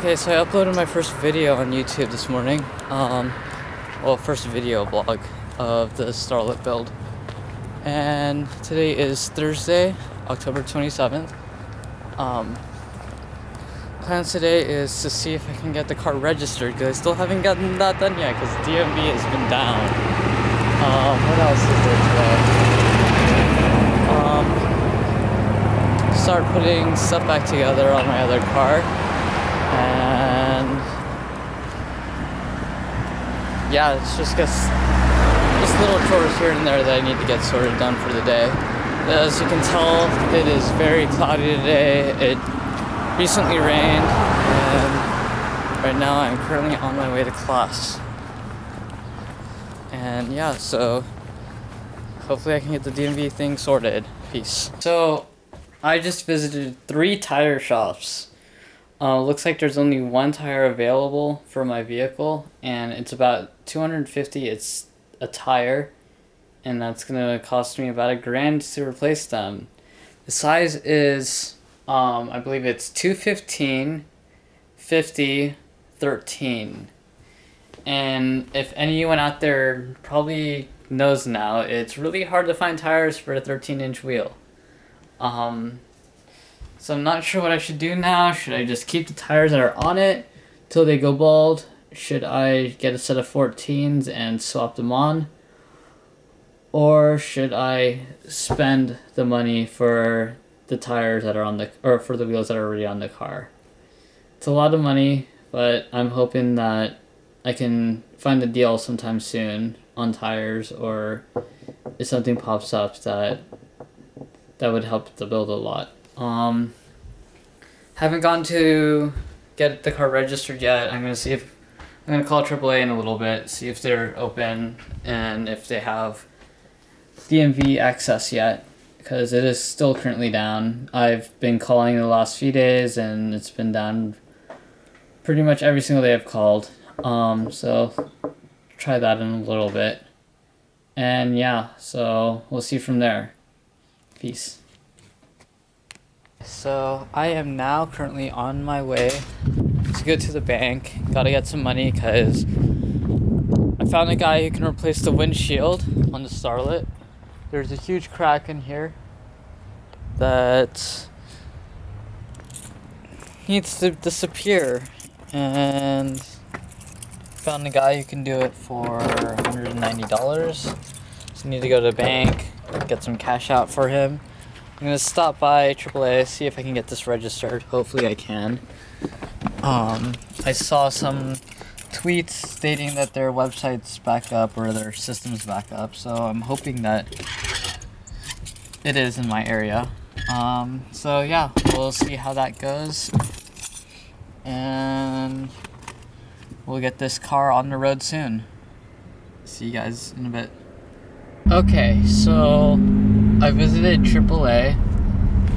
Okay, so I uploaded my first video on YouTube this morning. First video blog of the Starlet build. And today is Thursday, October 27th. Plans today is to see if I can get the car registered, because I still haven't gotten that done yet, because DMV has been down. What else is there today? Start putting stuff back together on my other car. And yeah, it's just little chores here and there that I need to get sorted done for the day. As you can tell, it is very cloudy today. It recently rained, and right now I'm currently on my way to class. And yeah, so hopefully I can get the DMV thing sorted. Peace. So I just visited 3 tire shops. Looks like there's only 1 tire available for my vehicle, and it's about $250. It's a tire, and that's gonna cost me about $1,000 to replace them. The size is, I believe it's 215, 50, 13. And if anyone out there probably knows now, it's really hard to find tires for a 13-inch wheel. So I'm not sure what I should do now. Should I just keep the tires that are on it till they go bald? Should I get a set of 14s and swap them on? Or should I spend the money for the tires that are on for the wheels that are already on the car? It's a lot of money, but I'm hoping that I can find a deal sometime soon on tires, or if something pops up that would help the build a lot. Haven't gone to get the car registered yet. I'm gonna call AAA in a little bit, see if they're open and if they have DMV access yet, because it is still currently down. I've been calling the last few days, and it's been down pretty much every single day I've called. So try that in a little bit. And yeah, so we'll see from there. Peace. So I am now currently on my way to go to the bank. Gotta get some money because I found a guy who can replace the windshield on the Starlet. There's a huge crack in here that needs to disappear, and found a guy who can do it for $190. So I need to go to the bank, get some cash out for him. I'm gonna stop by AAA, see if I can get this registered. Hopefully I can. I saw some tweets stating that their website's back up, or their system's back up, so I'm hoping that it is in my area. So yeah, we'll see how that goes, and we'll get this car on the road soon. See you guys in a bit. Okay, so I visited AAA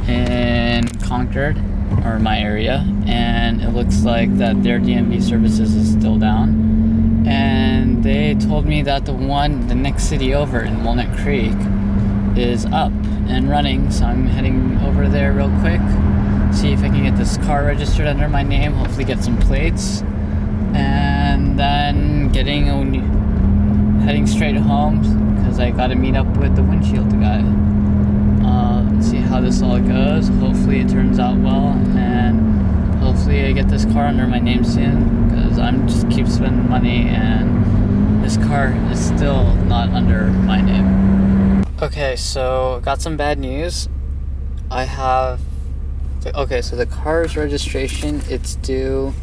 in Concord, or my area, and it looks like that their DMV services is still down. And they told me that the next city over in Walnut Creek is up and running, so I'm heading over there real quick, see if I can get this car registered under my name, hopefully get some plates, and then heading straight home, because I gotta meet up with the windshield guy. See how this all goes. Hopefully it turns out well, and hopefully I get this car under my name soon, because I'm just keep spending money and this car is still not under my name. Okay, so got some bad news. So the car's registration, it's due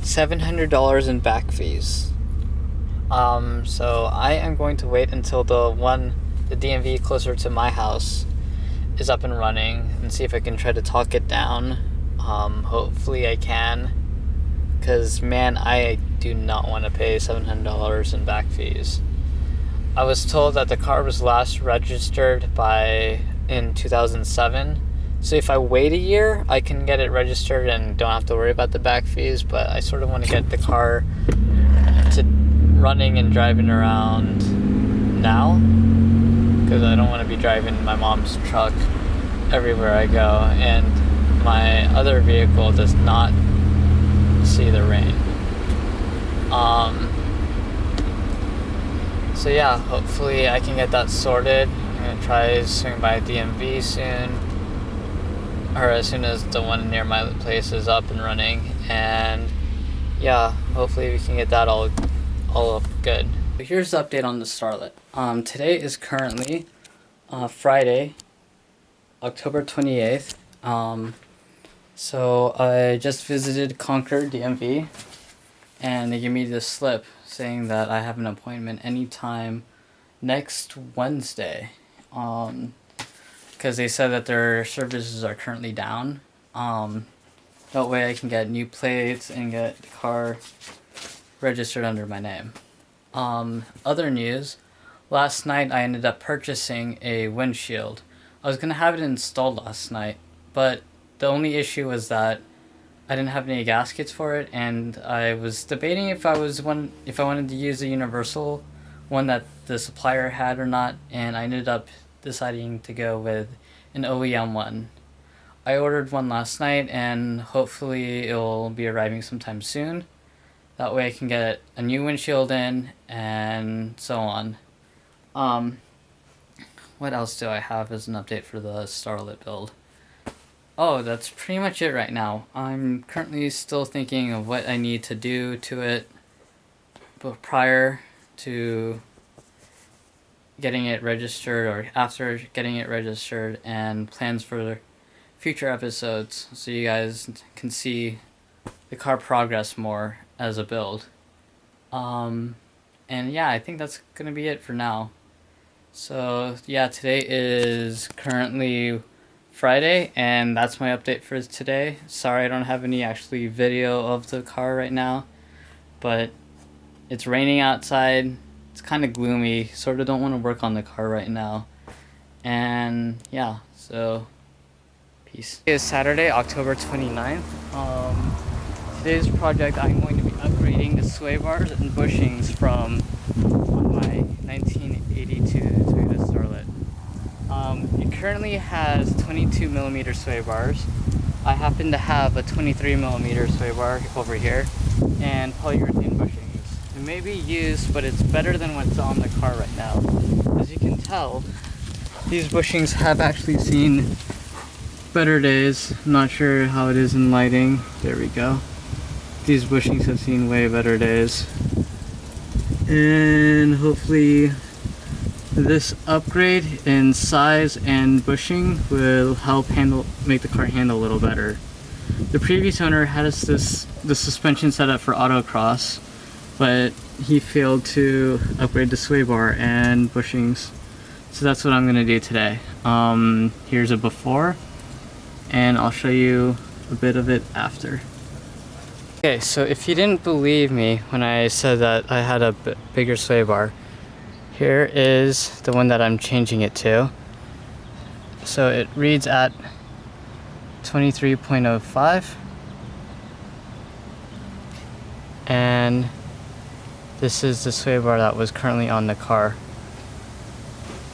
$700 in back fees. So I am going to wait until the DMV closer to my house is up and running, and see if I can try to talk it down. Hopefully I can, because man, I do not want to pay $700 in back fees. I was told that the car was last registered in 2007, so if I wait a year I can get it registered and don't have to worry about the back fees, but I sort of want to get the car to running and driving around now, because I don't want to be driving my mom's truck everywhere I go, and my other vehicle does not So yeah, hopefully I can get that sorted. I'm gonna try swing by DMV soon, or as soon as the one near my place is up and running, and yeah, hopefully we can get that all up good. Here's the update on the Starlet. Today is currently Friday, October 28th. So I just visited Concord DMV, and they gave me this slip saying that I have an appointment anytime next Wednesday. Because they said that their services are currently down. That way I can get new plates and get the car registered under my name. Other news, last night I ended up purchasing a windshield. I was going to have it installed last night, but the only issue was that I didn't have any gaskets for it, and I was debating if I wanted to use a universal one that the supplier had or not, and I ended up deciding to go with an OEM one. I ordered one last night, and hopefully it'll be arriving sometime soon. That way I can get a new windshield in, and so on. What else do I have as an update for the Starlet build? Oh, that's pretty much it right now. I'm currently still thinking of what I need to do to it, but prior to getting it registered or after getting it registered, and plans for future episodes so you guys can see the car progress more as a build. And yeah, I think that's gonna be it for now. So yeah, today is currently Friday, and that's my update for today. Sorry I don't have any actually video of the car right now, but it's raining outside. It's kind of gloomy, sort of don't want to work on the car right now. And yeah, so peace. It is Saturday, October 29th. Today's project, I'm going to be upgrading the sway bars and bushings from my 1982 Toyota Starlet. It currently has 22mm sway bars. I happen to have a 23mm sway bar over here, and polyurethane bushings. It may be used, but it's better than what's on the car right now. As you can tell, these bushings have actually seen better days. I'm not sure how it is in lighting. There we go. These bushings have seen way better days. And hopefully this upgrade in size and bushing will help make the car handle a little better. The previous owner had the suspension set up for autocross, but he failed to upgrade the sway bar and bushings. So that's what I'm going to do today. Here's a before, and I'll show you a bit of it after. Okay, so if you didn't believe me when I said that I had a bigger sway bar, here is the one that I'm changing it to. So it reads at 23.05, and this is the sway bar that was currently on the car.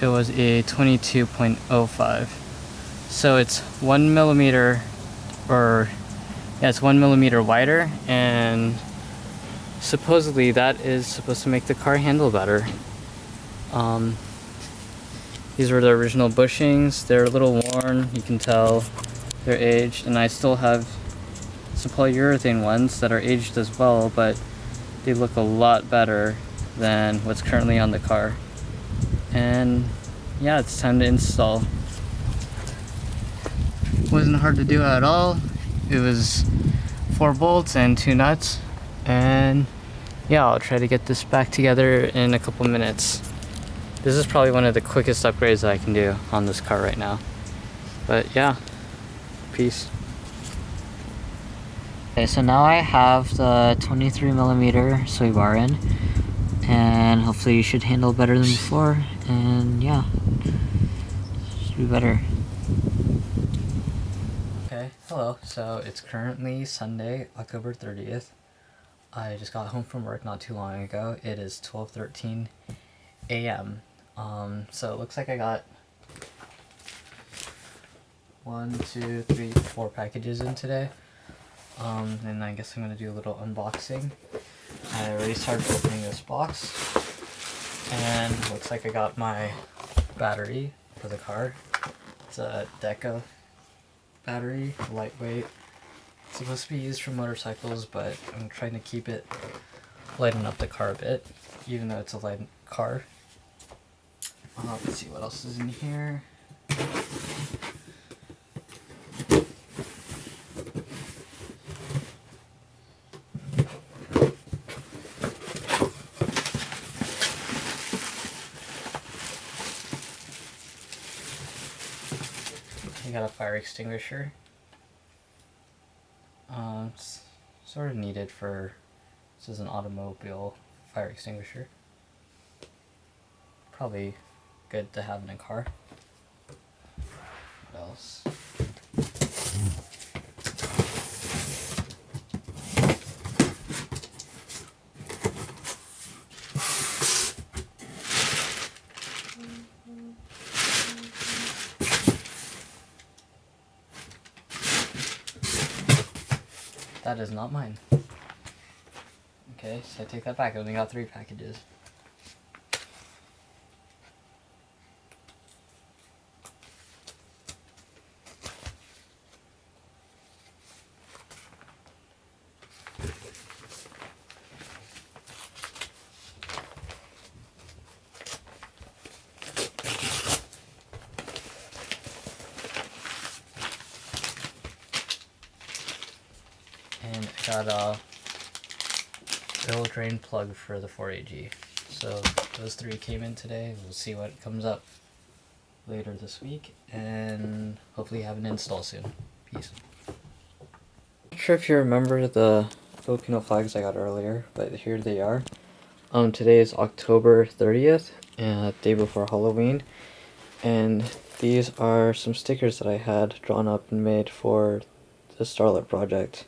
It was a 22.05. So it's 1mm, or yeah, it's 1mm wider, and supposedly that is supposed to make the car handle better. These were the original bushings. They're a little worn, you can tell they're aged, and I still have some polyurethane ones that are aged as well, but they look a lot better than what's currently on the car. And yeah, it's time to install. Wasn't hard to do at all. It was 4 bolts and 2 nuts, and yeah, I'll try to get this back together in a couple minutes. This is probably one of the quickest upgrades that I can do on this car right now. But yeah, peace. Okay, so now I have the 23mm sway bar in, and hopefully you should handle better than before, and yeah, should be better. Okay, hello. So it's currently Sunday, October 30th. I just got home from work not too long ago. It is 12:13 a.m. So it looks like I got 1, 2, 3, 4 packages in today. And I guess I'm gonna do a little unboxing. I already started opening this box, and looks like I got my battery for the car. It's a Deca battery, lightweight. It's supposed to be used for motorcycles, but I'm trying to keep it lighten up the car a bit, even though it's a light car. Let's see what else is in here. I got a fire extinguisher. It's sort of needed for, this is an automobile fire extinguisher. Probably good to have in a car. What else? That is not mine. Okay, so I take that back. I only got 3 packages. And I got a oil drain plug for the 4AG. So those 3 came in today. We'll see what comes up later this week, and hopefully have an install soon. Peace. Not sure if you remember the Filipino flags I got earlier, but here they are. Today is October 30th, day before Halloween, and these are some stickers that I had drawn up and made for the Starlet project.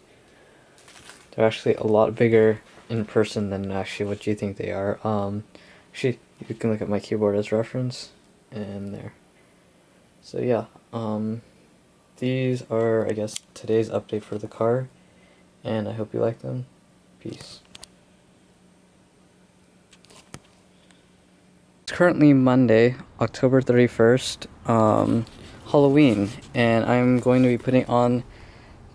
They're actually a lot bigger in person than actually what you think they are. Actually, you can look at my keyboard as reference, and there. So yeah, these are, I guess, today's update for the car, and I hope you like them. Peace. It's currently Monday, October 31st, Halloween, and I'm going to be putting on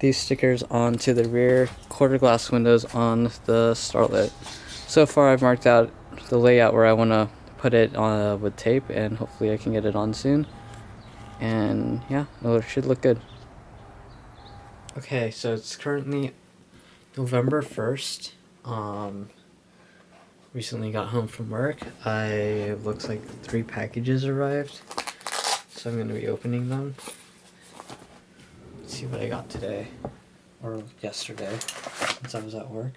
these stickers onto the rear quarter glass windows on the Starlet. So far I've marked out the layout where I want to put it on with tape, and hopefully I can get it on soon. And yeah, it should look good. Okay, so it's currently November 1st. Recently got home from work. It looks like 3 packages arrived, so I'm going to be opening them. Let's see what I got today, or yesterday, since I was at work.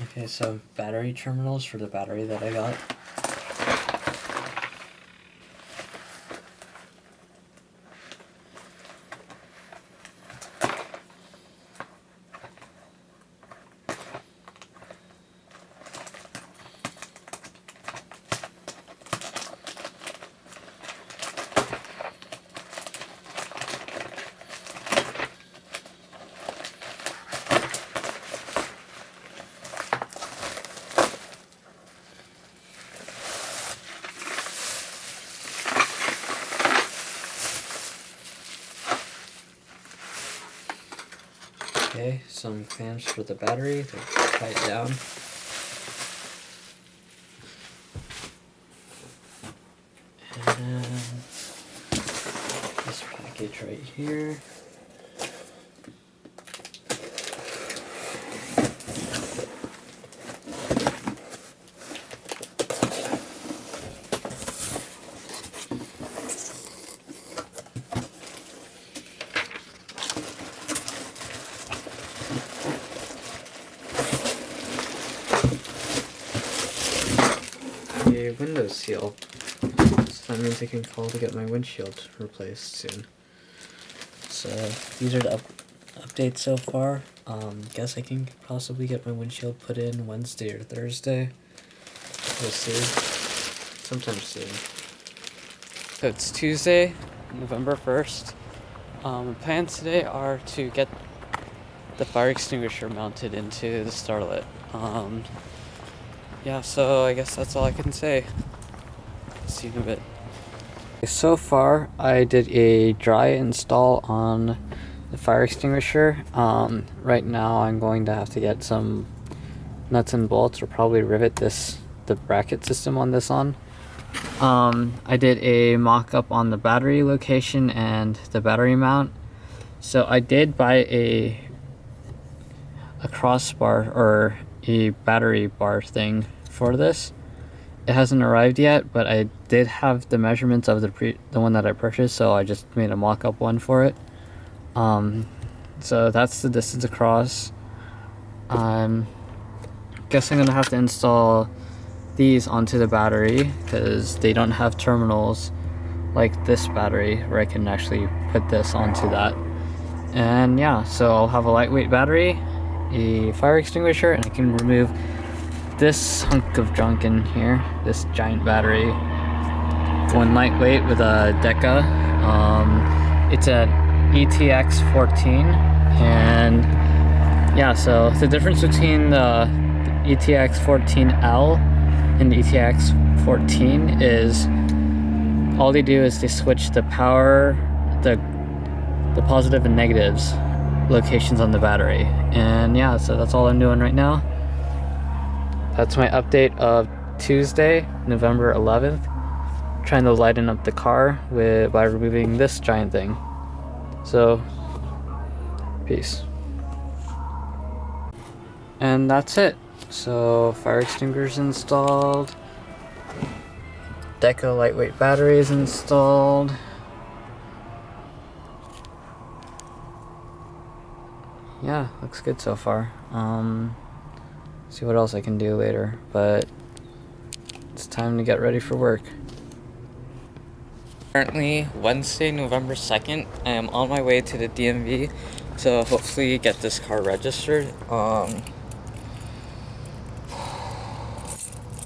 Okay, so battery terminals for the battery that I got. Okay, some clamps for the battery to tie it down. And this package right here. A window seal, so that means I can call to get my windshield replaced soon. So these are the updates so far. Guess I can possibly get my windshield put in Wednesday or Thursday. We'll see. sometime soon. So it's Tuesday, November 1st. The plans today are to get the fire extinguisher mounted into the Starlet. Yeah, so I guess that's all I can say. See you in a bit. So far, I did a dry install on the fire extinguisher. Right now I'm going to have to get some nuts and bolts, or probably rivet the bracket system on this on. I did a mock-up on the battery location and the battery mount. So I did buy a crossbar or a battery bar thing for this. It hasn't arrived yet, but I did have the measurements of the one that I purchased, so I just made a mock-up one for it. So that's the distance across. I'm guessing I'm gonna have to install these onto the battery because they don't have terminals like this battery where I can actually put this onto that. And yeah, so I'll have a lightweight battery, a fire extinguisher, and I can remove this hunk of junk in here, this giant battery. Going lightweight with a Deca. It's an ETX 14, and yeah, so the difference between the ETX 14L and the ETX 14 is all they do is they switch the power, the positive and negatives locations on the battery. And yeah, so that's all I'm doing right now. That's my update of Tuesday, November 11th. Trying to lighten up the car by removing this giant thing. So, peace. And that's it. So, fire extinguishers installed. Deca lightweight batteries installed. Yeah, looks good so far. See what else I can do later, but it's time to get ready for work. Currently Wednesday, November 2nd. I am on my way to the DMV to hopefully get this car registered.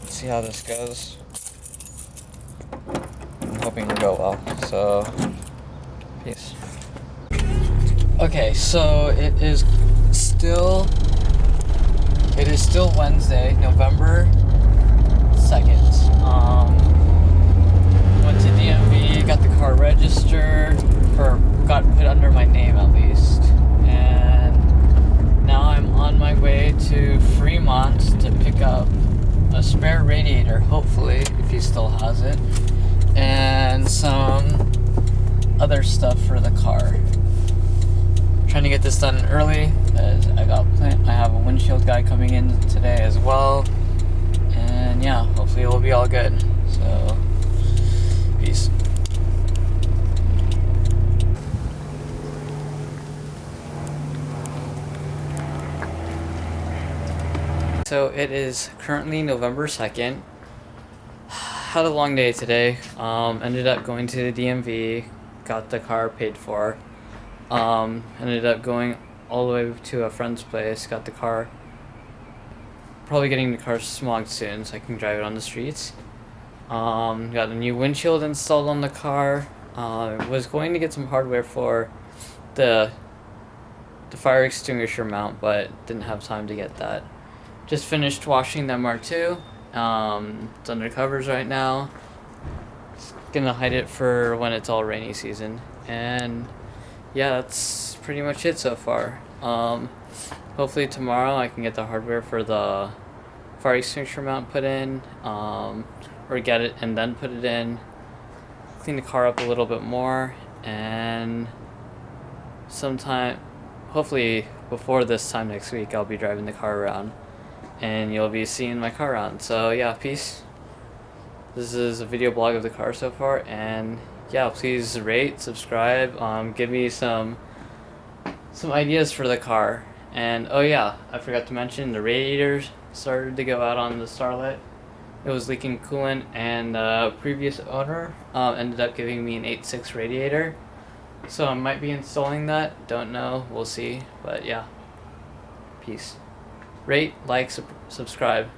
Let's see how this goes. I'm hoping it'll go well. So, peace. Okay, so it is still Wednesday, November 2nd. Went to DMV, got the car registered, or got put under my name at least. And now I'm on my way to Fremont to pick up a spare radiator, hopefully, if he still has it, and some other stuff for the car. Trying to get this done early because I have a windshield guy coming in today as well, and yeah, hopefully it will be all good. So, peace. So it is currently November 2nd. Had a long day today. Ended up going to the DMV, got the car paid for. Ended up going all the way to a friend's place, got the car, probably getting the car smogged soon so I can drive it on the streets. Got a new windshield installed on the car. Was going to get some hardware for the fire extinguisher mount, but didn't have time to get that. Just finished washing the MR2. It's under covers right now. Just gonna hide it for when it's all rainy season. And yeah, that's pretty much it so far. Hopefully tomorrow I can get the hardware for the fire extinguisher mount put in, or get it and then put it in, clean the car up a little bit more, and sometime, hopefully before this time next week, I'll be driving the car around and you'll be seeing my car around. So yeah, peace. This is a video blog of the car so far, and yeah, please rate, subscribe, give me some ideas for the car. And oh yeah, I forgot to mention the radiators started to go out on the Starlet. It was leaking coolant, and the previous owner ended up giving me an 8.6 radiator. So I might be installing that, don't know, we'll see, but yeah. Peace. Rate, like, subscribe.